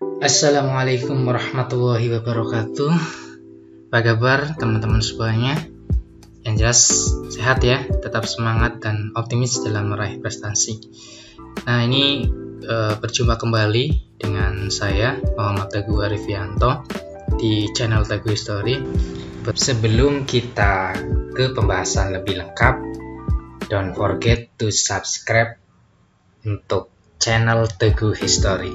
Assalamualaikum warahmatullahi wabarakatuh. Apa kabar teman-teman semuanya? Yang jelas sehat ya, tetap semangat dan optimis dalam meraih prestasi. Nah ini berjumpa kembali dengan saya Muhammad Teguh Arifianto di channel Teguh History. Sebelum kita ke pembahasan lebih lengkap, don't forget to subscribe untuk channel Teguh History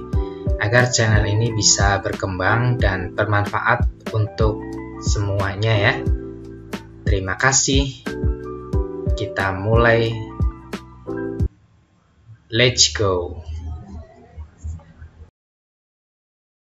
agar channel ini bisa berkembang dan bermanfaat untuk semuanya ya. Terima kasih. Kita mulai. Let's go.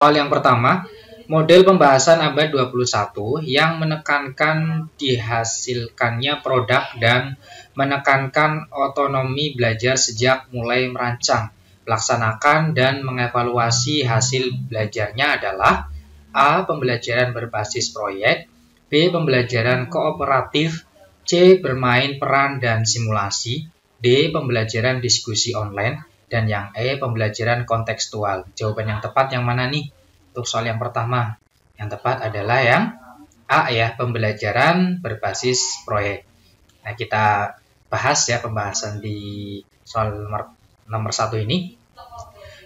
Soal yang pertama, model pembahasan abad 21 yang menekankan dihasilkannya produk dan menekankan otonomi belajar sejak mulai merancang, melaksanakan dan mengevaluasi hasil belajarnya adalah A. Pembelajaran berbasis proyek, B. Pembelajaran kooperatif, C. Bermain peran dan simulasi, D. Pembelajaran diskusi online, dan yang E. Pembelajaran kontekstual. Jawaban yang tepat yang mana nih? Untuk soal yang pertama, yang tepat adalah yang A ya, pembelajaran berbasis proyek. Nah kita bahas ya pembahasan di soal nomor 1 ini.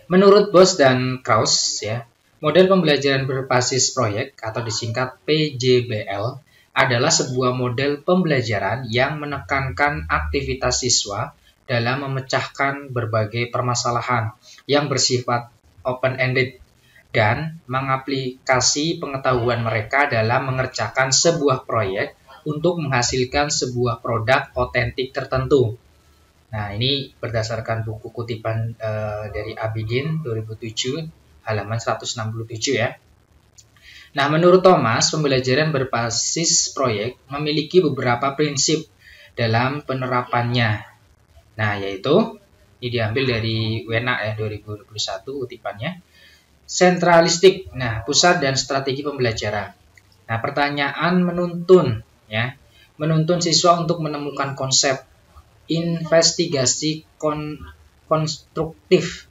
Menurut Boss dan Krauss ya, model pembelajaran berbasis proyek atau disingkat PJBL adalah sebuah model pembelajaran yang menekankan aktivitas siswa dalam memecahkan berbagai permasalahan yang bersifat open-ended dan mengaplikasi pengetahuan mereka dalam mengerjakan sebuah proyek untuk menghasilkan sebuah produk otentik tertentu. Nah, ini berdasarkan buku kutipan dari Abidin 2007, halaman 167 ya. Nah, menurut Thomas, pembelajaran berbasis proyek memiliki beberapa prinsip dalam penerapannya. Nah, yaitu, ini diambil dari Wena ya, 2021 kutipannya. Sentralistik, nah, pusat dan strategi pembelajaran. Nah, pertanyaan menuntun, ya, menuntun siswa untuk menemukan konsep. Investigasi konstruktif,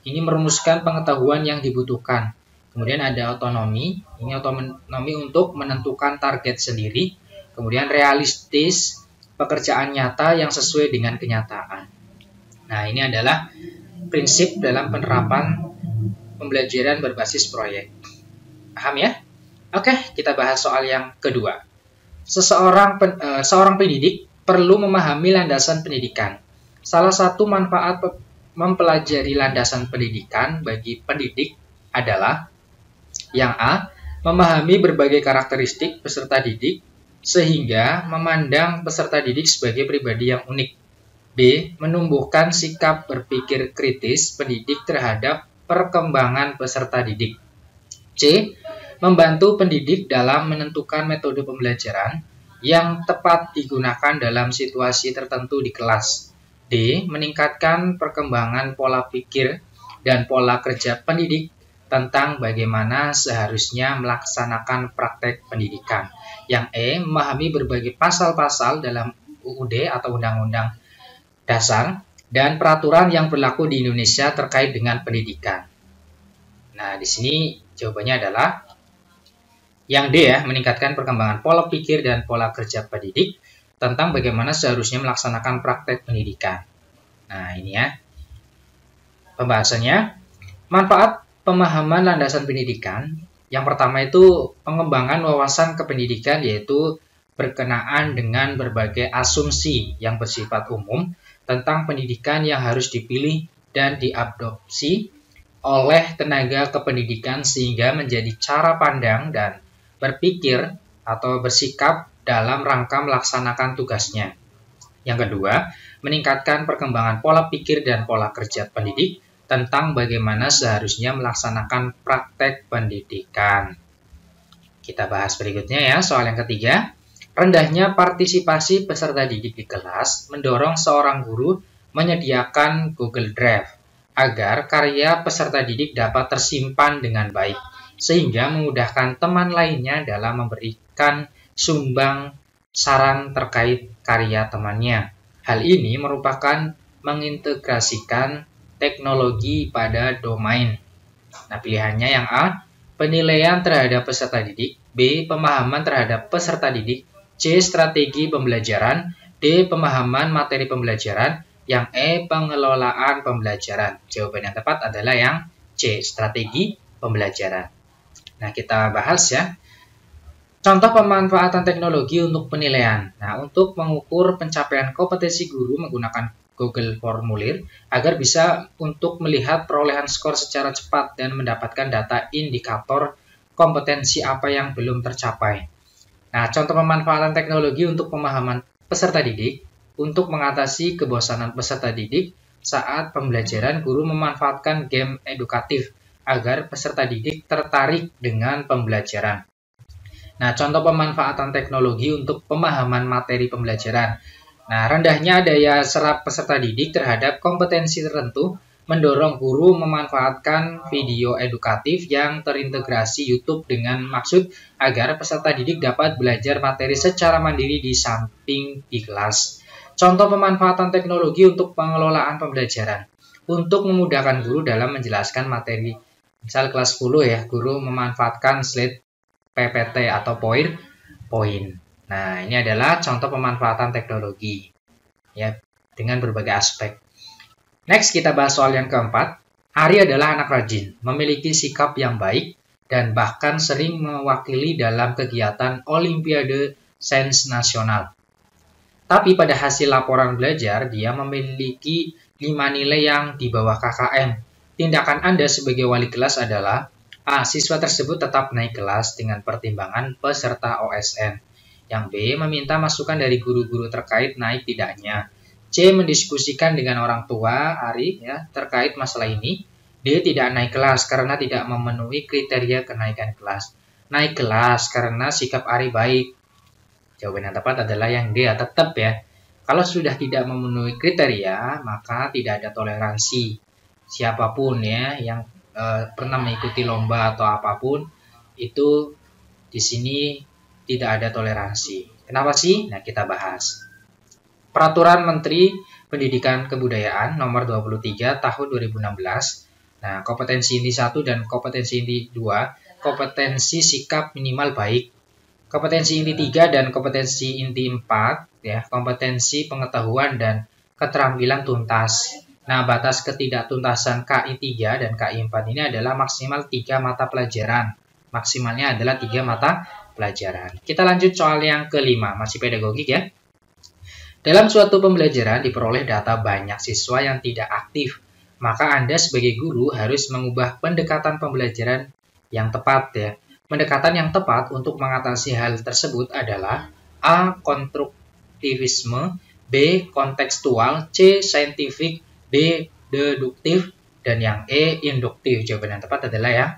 ini merumuskan pengetahuan yang dibutuhkan. Kemudian ada otonomi, ini otonomi untuk menentukan target sendiri. Kemudian realistis, pekerjaan nyata yang sesuai dengan kenyataan. Nah, ini adalah prinsip dalam penerapan pembelajaran berbasis proyek. Paham ya? Oke, kita bahas soal yang kedua. Seorang pendidik perlu memahami landasan pendidikan. Salah satu manfaat mempelajari landasan pendidikan bagi pendidik adalah yang A. Memahami berbagai karakteristik peserta didik sehingga memandang peserta didik sebagai pribadi yang unik. B. Menumbuhkan sikap berpikir kritis pendidik terhadap perkembangan peserta didik. C. Membantu pendidik dalam menentukan metode pembelajaran yang tepat digunakan dalam situasi tertentu di kelas. D. Meningkatkan perkembangan pola pikir dan pola kerja pendidik tentang bagaimana seharusnya melaksanakan praktek pendidikan. Yang E. Memahami berbagai pasal-pasal dalam UUD atau Undang-Undang Dasar dan peraturan yang berlaku di Indonesia terkait dengan pendidikan. Nah, di sini jawabannya adalah yang D ya, meningkatkan perkembangan pola pikir dan pola kerja pendidik tentang bagaimana seharusnya melaksanakan praktek pendidikan. Nah, ini ya pembahasannya. Manfaat pemahaman landasan pendidikan. Yang pertama itu pengembangan wawasan kependidikan, yaitu berkenaan dengan berbagai asumsi yang bersifat umum tentang pendidikan yang harus dipilih dan diadopsi oleh tenaga kependidikan sehingga menjadi cara pandang dan berpikir atau bersikap dalam rangka melaksanakan tugasnya. Yang kedua, meningkatkan perkembangan pola pikir dan pola kerja pendidik tentang bagaimana seharusnya melaksanakan praktek pendidikan. Kita bahas berikutnya ya, soal yang ketiga. Rendahnya partisipasi peserta didik di kelas mendorong seorang guru menyediakan Google Drive agar karya peserta didik dapat tersimpan dengan baik, sehingga memudahkan teman lainnya dalam memberikan sumbang saran terkait karya temannya. Hal ini merupakan mengintegrasikan teknologi pada domain Nah, pilihannya yang A, penilaian terhadap peserta didik, B, pemahaman terhadap peserta didik, C, strategi pembelajaran, D, pemahaman materi pembelajaran, yang E, pengelolaan pembelajaran. Jawaban yang tepat adalah yang C, strategi pembelajaran. Nah, kita bahas ya. Contoh pemanfaatan teknologi untuk penilaian. Nah, untuk mengukur pencapaian kompetensi guru menggunakan Google Formulir agar bisa untuk melihat perolehan skor secara cepat dan mendapatkan data indikator kompetensi apa yang belum tercapai. Nah, contoh pemanfaatan teknologi untuk pemahaman peserta didik. Untuk mengatasi kebosanan peserta didik saat pembelajaran, guru memanfaatkan game edukatif agar peserta didik tertarik dengan pembelajaran. Nah, contoh pemanfaatan teknologi untuk pemahaman materi pembelajaran. Nah, rendahnya daya serap peserta didik terhadap kompetensi tertentu mendorong guru memanfaatkan video edukatif yang terintegrasi YouTube dengan maksud agar peserta didik dapat belajar materi secara mandiri di samping di kelas. Contoh pemanfaatan teknologi untuk pengelolaan pembelajaran. Untuk memudahkan guru dalam menjelaskan materi. Misal kelas 10 ya, guru memanfaatkan slide PPT atau PowerPoint. Nah, ini adalah contoh pemanfaatan teknologi ya dengan berbagai aspek. Next, kita bahas soal yang keempat. Ari adalah anak rajin, memiliki sikap yang baik, dan bahkan sering mewakili dalam kegiatan Olimpiade Sains Nasional. Tapi pada hasil laporan belajar, dia memiliki 5 nilai yang di bawah KKM. Tindakan Anda sebagai wali kelas adalah A. Siswa tersebut tetap naik kelas dengan pertimbangan peserta OSN. Yang B. Meminta masukan dari guru-guru terkait naik tidaknya. C. Mendiskusikan dengan orang tua Ari ya, terkait masalah ini. D. Tidak naik kelas karena tidak memenuhi kriteria kenaikan kelas. Naik kelas karena sikap Ari baik. Jawaban yang tepat adalah yang D. Tetap ya. Kalau sudah tidak memenuhi kriteria, maka tidak ada toleransi. Siapapun ya yang pernah mengikuti lomba atau apapun itu di sini tidak ada toleransi. Kenapa sih? Nah, kita bahas. Peraturan Menteri Pendidikan Kebudayaan nomor 23 tahun 2016. Nah, kompetensi inti 1 dan kompetensi inti 2, kompetensi sikap minimal baik. Kompetensi inti 3 dan kompetensi inti 4 ya, kompetensi pengetahuan dan keterampilan tuntas. Nah, batas ketidaktuntasan KI 3 dan KI 4 ini adalah maksimal 3 mata pelajaran. Maksimalnya adalah 3 mata pelajaran. Kita lanjut soal yang kelima, masih pedagogik ya. Dalam suatu pembelajaran diperoleh data banyak siswa yang tidak aktif. Maka Anda sebagai guru harus mengubah pendekatan pembelajaran yang tepat ya. Pendekatan yang tepat untuk mengatasi hal tersebut adalah A. Konstruktivisme, B. Kontekstual, C. Saintifik, D. Deduktif, dan yang E. Induktif. Jawaban yang tepat adalah yang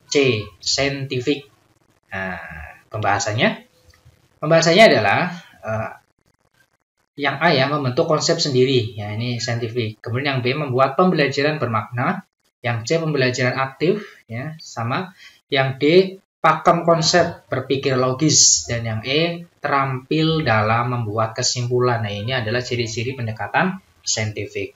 C. Saintifik. Nah, pembahasannya adalah yang A ya, membentuk konsep sendiri. Ya, ini saintifik. Kemudian yang B. Membuat pembelajaran bermakna. Yang C. Pembelajaran aktif. Ya, sama. Yang D. Pakem konsep, berpikir logis. Dan yang E. Terampil dalam membuat kesimpulan. Nah, ini adalah ciri-ciri pendekatan saintifik.